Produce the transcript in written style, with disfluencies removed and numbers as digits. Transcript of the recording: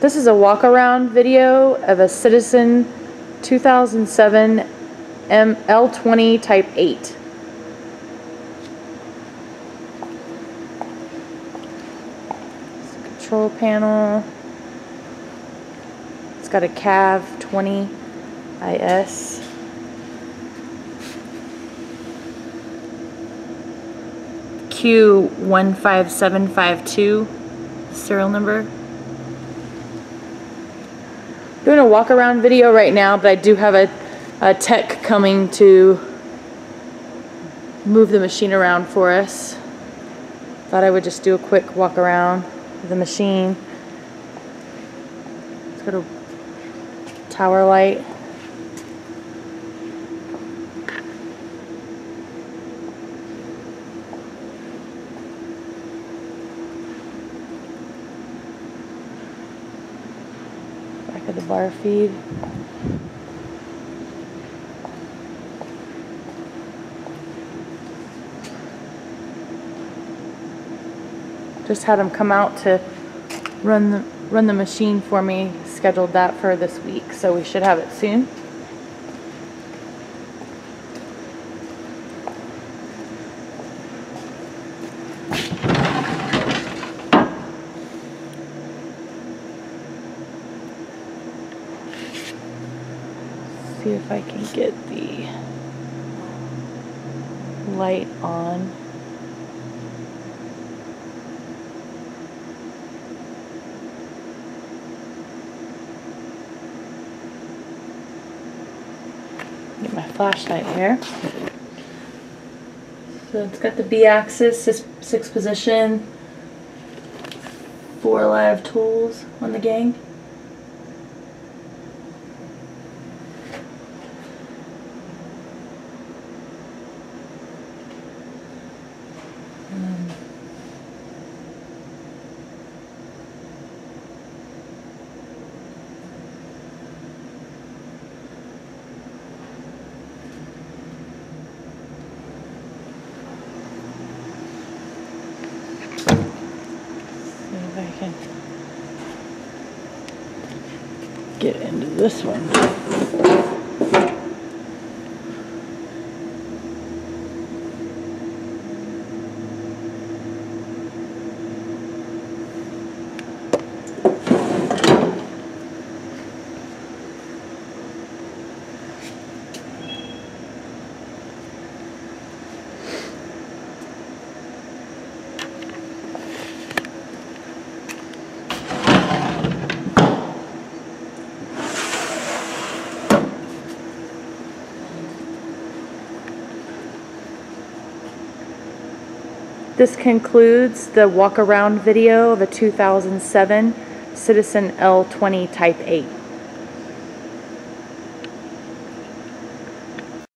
This is a walk-around video of a Citizen 2007 L20 Type 8. Control panel. It's got a CAV 20 IS. Q15752 serial number. Doing a walk around video right now, but I do have a tech coming to move the machine around for us. Thought I would just do a quick walk around of the machine. It's got a tower light. Back of the bar feed. Just had him come out to run the machine for me. Scheduled that for this week, so we should have it soon. See if I can get the light on. Get my flashlight here. So it's got the B-axis, 6 position, 4 live tools on the gang. I can get into this one. This concludes the walk-around video of a 2007 Citizen L20 Type 8.